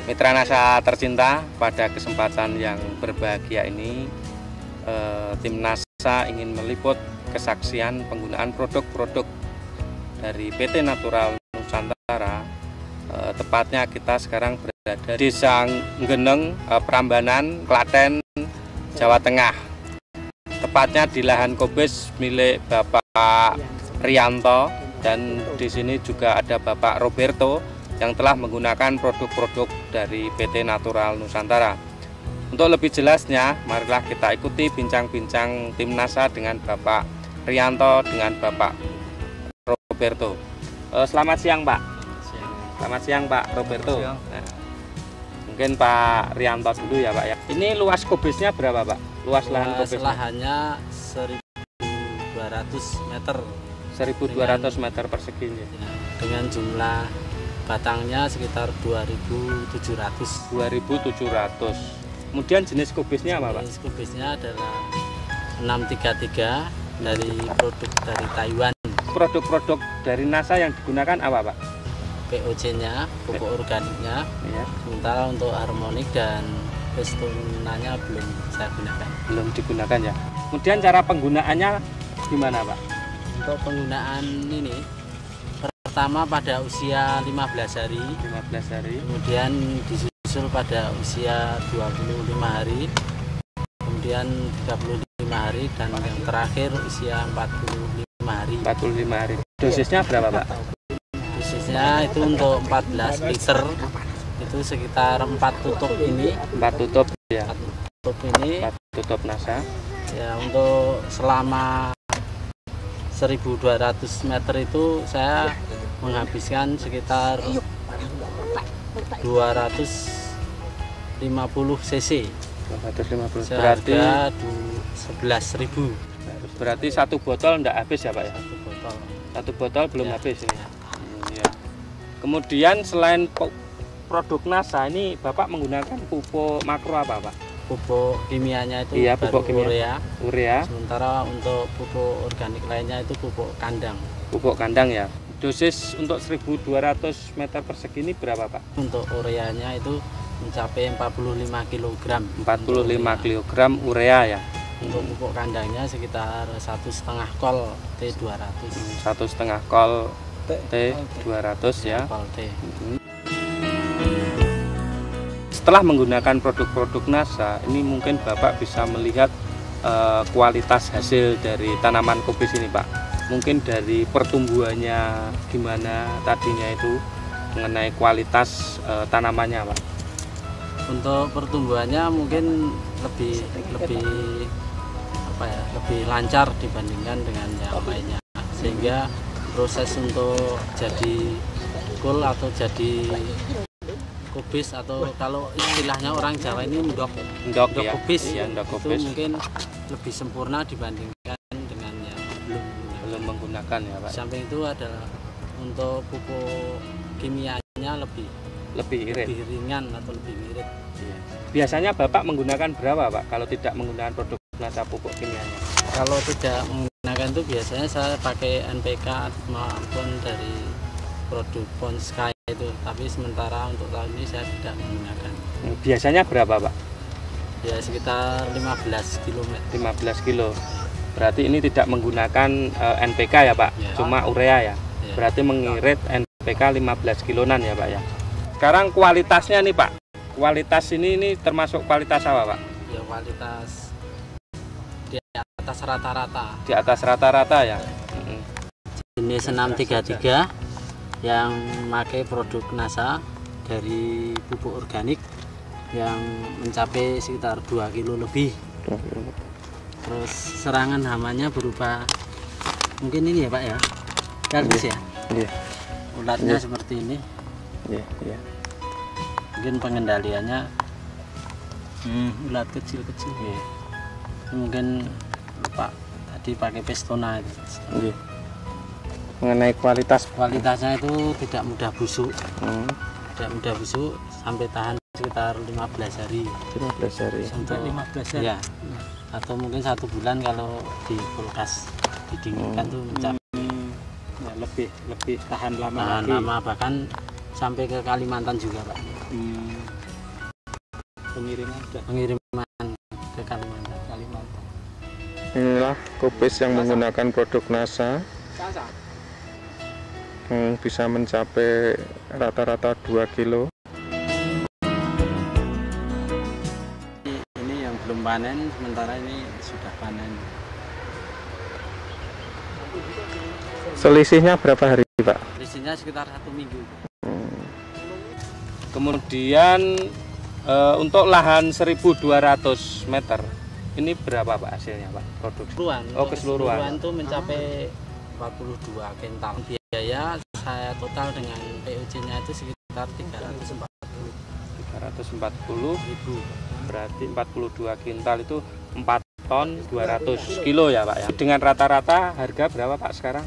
Mitra NASA tercinta, pada kesempatan yang berbahagia ini tim NASA ingin meliput kesaksian penggunaan produk-produk dari PT Natural Nusantara. Tepatnya kita sekarang berada di Desa Nggeneng, Prambanan, Klaten, Jawa Tengah. Tepatnya di lahan kubis milik Bapak Rianto, dan di sini juga ada Bapak Roberto yang telah menggunakan produk-produk dari PT Natural Nusantara. Untuk lebih jelasnya, marilah kita ikuti bincang-bincang tim NASA dengan Bapak Rianto dengan Bapak Roberto. Selamat siang, Pak. Selamat siang, Pak Roberto. Nah, mungkin Pak Rianto dulu ya, Pak ya. Ini luas kubisnya berapa, Pak? Luas lahan kubisnya? Lahannya 1.200 meter. 1.200 meter persegi. Ya, dengan jumlah batangnya sekitar 2.700. 2.700. Kemudian jenis kubisnya apa, Pak? Jenis kubisnya adalah 633 dari produk dari Taiwan. Produk-produk dari NASA yang digunakan apa, Pak? POC-nya, pupuk organiknya. Ya. Sementara untuk harmonik dan pestunanya belum saya gunakan. Belum digunakan ya. Kemudian cara penggunaannya gimana, Pak? Untuk penggunaan ini pertama pada usia 15 hari, 15 hari. kemudian disusul pada usia 25 hari, kemudian 35 hari, dan yang terakhir usia 45 hari. 45 hari. Dosisnya berapa, Pak? Dosisnya itu untuk 14 liter, itu sekitar 4 tutup ini. 4 tutup ya. 4 tutup ini. 4 tutup NASA. Ya, untuk selama 1.200 meter itu saya menghabiskan sekitar 250 cc. 250. Berarti 11.000. Berarti satu botol enggak habis ya, Pak ya? Satu botol. Satu botol belum Ya. habis ini. Ya. Kemudian selain produk NASA ini Bapak menggunakan pupuk makro apa, Pak? Pupuk kimianya itu Iya, baru pupuk kimia. Urea. Sementara untuk pupuk organik lainnya itu pupuk kandang. Pupuk kandang ya. Dosis untuk 1.200 meter persegi ini berapa, Pak? Untuk ureanya itu mencapai 45 kg. 45 kg urea ya. Untuk pupuk kandangnya sekitar 1,5 kol T200. 1,5 kol T200 ya. Kol T. Setelah menggunakan produk-produk NASA, ini mungkin Bapak bisa melihat kualitas hasil dari tanaman kubis ini, Pak. Mungkin dari pertumbuhannya gimana tadinya itu, mengenai kualitas tanamannya, Pak. Untuk pertumbuhannya mungkin lebih lebih lancar dibandingkan dengan yang lainnya, sehingga proses untuk jadi kul atau jadi kubis, atau kalau istilahnya orang Jawa ini ndok Ya, kubis ya, ndok kubis. itu mungkin lebih sempurna dibandingkan dengan yang belum menggunakan ya, Pak. Samping itu adalah untuk pupuk kimianya lebih ringan atau lebih mirip. Iya. Biasanya Bapak menggunakan berapa, Pak, kalau tidak menggunakan produk NASA pupuk kimianya? Kalau tidak menggunakan itu biasanya saya pakai NPK maupun dari produk Ponsky itu, tapi sementara untuk tahun ini saya tidak menggunakan. Biasanya berapa, Pak? Ya sekitar 15 km. 15 kilo. Berarti ini tidak menggunakan NPK ya, Pak? Ya. Cuma urea ya? Ya. Berarti mengirit NPK 15 kilonan ya, Pak ya? Sekarang kualitasnya nih, Pak. Kualitas ini termasuk kualitas apa, Pak? Ya kualitas di atas rata-rata. Di atas rata-rata ya? Jenis 633 yang memakai produk NASA dari pupuk organik yang mencapai sekitar 2 kilo lebih. Terus serangan hamanya berupa mungkin ini ya, Pak ya, garbis ya. Iya. Ulatnya seperti ini. Iya, iya. Mungkin pengendaliannya ulat kecil-kecil. Iya. Mungkin Pak tadi pakai pestona itu. Iya. Mengenai kualitasnya itu tidak mudah busuk. Tidak mudah busuk, sampai tahan sekitar 15 hari. 15 hari. Sampai 15 hari. Ya. Atau mungkin 1 bulan kalau di kulkas didinginkan tuh mencapai ya, lebih tahan lama tahan lagi. lama, bahkan sampai ke Kalimantan juga, Pak. pengiriman ke Kalimantan. Inilah kubis yang menggunakan produk NASA, bisa mencapai rata-rata 2 kilo. Ini yang belum panen, sementara ini sudah panen. Selisihnya berapa hari, Pak? Selisihnya sekitar 1 minggu. Kemudian untuk lahan 1.200 meter ini berapa Pak hasilnya Pak produksi? Keseluruhan itu mencapai 42 kintal. Biaya saya total dengan POC-nya itu sekitar 340 ribu. Berarti 42 kintal itu 4 ton 200 kilo ya Pak ya. Dengan rata-rata harga berapa Pak sekarang?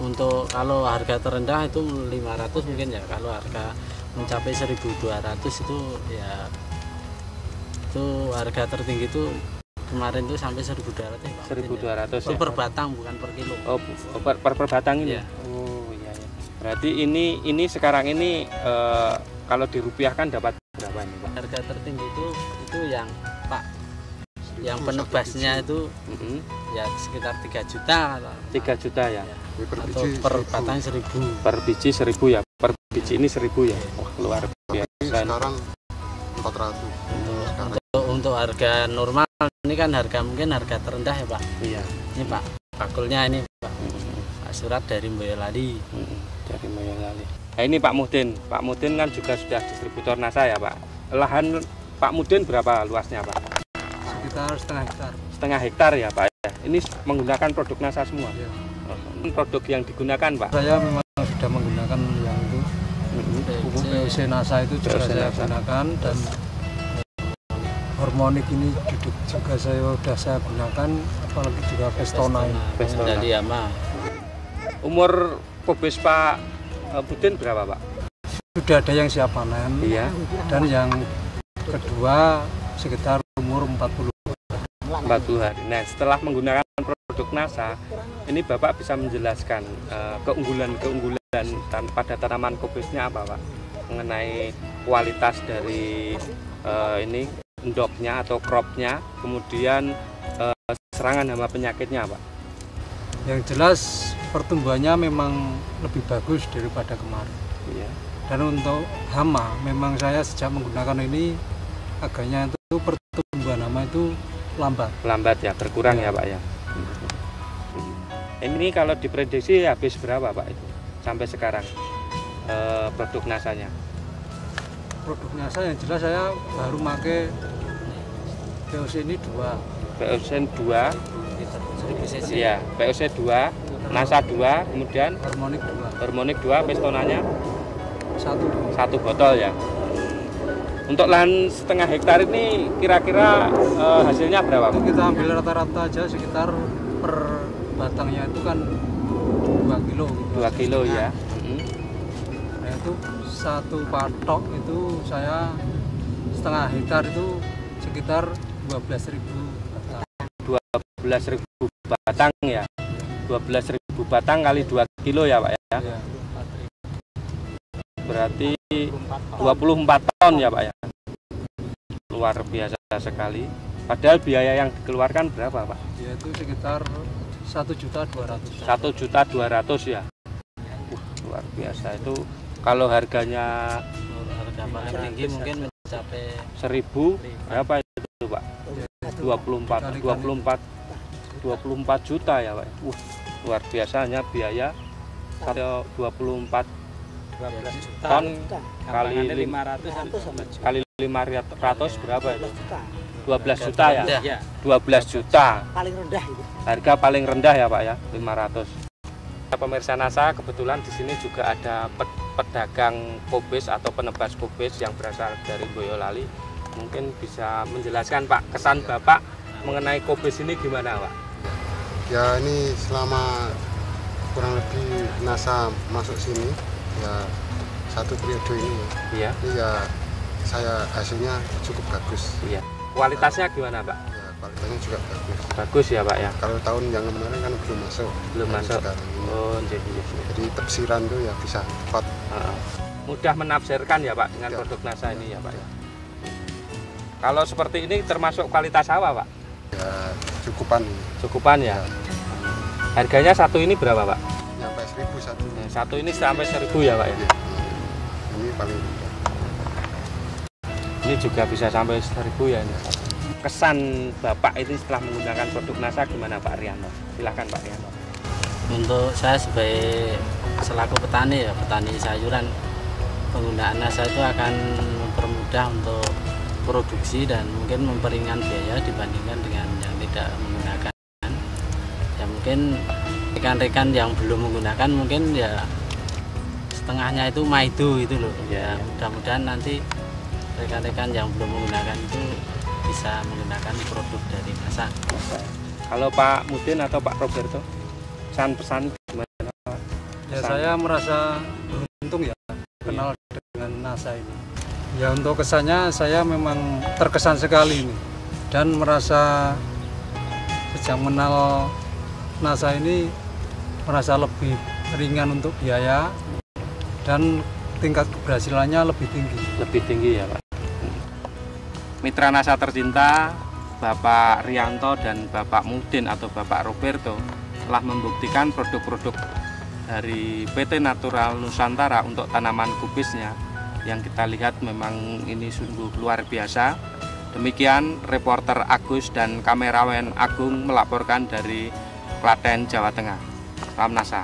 Untuk kalau harga terendah itu 500 mungkin ya. Kalau harga mencapai 1.200 itu ya, itu harga tertinggi itu kemarin itu sampai 1.200 ya, 1.200 itu ya? per batang bukan per kilo. Oh, per batang ini? Ya. Oh iya ya. Berarti ini sekarang ini kalau dirupiahkan dapat berapa ini Pak? Harga tertinggi itu yang Pak, yang penebasnya itu ya sekitar 3 juta. 3 juta ya? Atau per batang 1.000. Per biji 1.000 ya? Per biji ini 1.000 ya? Wah, luar biasa. Sekarang 400. Untuk harga normal ini kan mungkin harga terendah ya Pak. Iya. Ini Pak, pakulnya ini Pak. Pak Surat dari Boyolali. Dari Boyolali. Nah ini Pak Muhdin. Pak Muhdin kan juga sudah distributor NASA ya Pak. Lahan Pak Muhdin berapa luasnya Pak? Sekitar setengah hektar. Setengah hektar ya Pak ya. Ini menggunakan produk NASA semua. Ya. Produk yang digunakan Pak? Saya memang sudah menggunakan yang itu. Pupuk POC NASA itu juga saya gunakan, dan hormonik ini juga saya gunakan, apalagi juga Pestona ini. Dari Yama. Umur kubis Pak Muhdin berapa Pak? Sudah ada yang siap panen. Iya. Dan yang kedua sekitar umur 40 hari. Nah, setelah menggunakan produk NASA, ini Bapak bisa menjelaskan keunggulan-keunggulan pada tanaman kubisnya apa Pak? Mengenai kualitas dari ini endoknya atau cropnya, kemudian serangan hama penyakitnya Pak? Yang jelas pertumbuhannya memang lebih bagus daripada kemarin. Iya. Dan untuk hama, memang saya sejak menggunakan ini agaknya itu pertumbuhan hama itu lambat ya, berkurang ya Pak ya. Ini kalau diprediksi habis berapa Pak itu sampai sekarang produk NASA-nya? Produk NASA yang jelas saya baru pakai POC ini 2. POC 2. Iya, POC 2, NASA 2, kemudian hormonik 2, Pestonanya 1 botol ya. Untuk lahan setengah hektar ini kira-kira hasilnya berapa Pak? Kita ambil rata-rata aja sekitar per batangnya itu kan 2 kilo. 2 kilo ya. Nah itu satu patok itu saya setengah hektar itu sekitar 12.000 batang. 12.000 batang ya. 12.000 batang kali 2 kilo ya Pak ya. Ya. Berarti 24 ton ya Pak ya. Luar biasa sekali. Padahal biaya yang dikeluarkan berapa Pak? Yaitu sekitar 1.200.000. 1.200.000 ya. Luar biasa itu. Kalau harganya harga paling tinggi mungkin mencapai 1.000 berapa itu Pak? 24 juta ya Pak. Luar biasanya biaya 24 ton kali 500 berapa itu? 12 juta ya? 12 juta. Paling rendah itu. Harga paling rendah ya Pak ya, 500. Pemirsa NASA, kebetulan di sini juga ada pedagang kubis atau penebas kubis yang berasal dari Boyolali. Mungkin bisa menjelaskan Pak, kesan Bapak mengenai kubis ini gimana Pak? Ya ini selama kurang lebih NASA masuk sini ya 1 periode ini Iya. Ini ya saya hasilnya cukup bagus. Iya. Kualitasnya gimana Pak? Ya kualitasnya juga bagus. Bagus ya Pak ya. Kalau tahun yang kemarin kan belum masuk. Belum masuk. Sekarang ini. Oh, Jadi tepsiran tuh ya bisa tepat. mudah menafsirkan ya Pak dengan Ya. produk NASA ini ya Pak ya. Kalau seperti ini termasuk kualitas apa, Pak? Ya cukupan. Cukupan ya. Harganya satu ini berapa, Pak? Nyampe 1.000 satu. Satu ini sampai 1.000 ya, Pak ya. Ya. Ini paling mudah. Ini juga bisa sampai 1.000 ya. Ini. Kesan Bapak ini setelah menggunakan produk NASA gimana, Pak Rianto? Silahkan, Pak Rianto. Untuk saya sebagai selaku petani ya, petani sayuran, penggunaan NASA itu akan mempermudah untuk produksi dan mungkin memperingan biaya dibandingkan dengan yang tidak menggunakan. Ya mungkin rekan-rekan yang belum menggunakan mungkin ya setengahnya itu maido itu loh. Ya mudah-mudahan nanti rekan-rekan yang belum menggunakan itu bisa menggunakan produk dari NASA. Kalau Pak Mudin atau Pak Roberto, pesan gimana, Pak? Ya saya merasa beruntung ya kenal dengan NASA ini. Ya untuk kesannya saya memang terkesan sekali ini dan merasa sejak mengenal NASA ini merasa lebih ringan untuk biaya dan tingkat keberhasilannya lebih tinggi. Lebih tinggi ya, Pak. Mitra NASA tercinta Bapak Rianto dan Bapak Mudin atau Bapak Roberto telah membuktikan produk-produk dari PT Natural Nusantara untuk tanaman kubisnya yang kita lihat memang ini sungguh luar biasa. Demikian reporter Agus dan kameramen Agung melaporkan dari Klaten, Jawa Tengah. Salam NASA.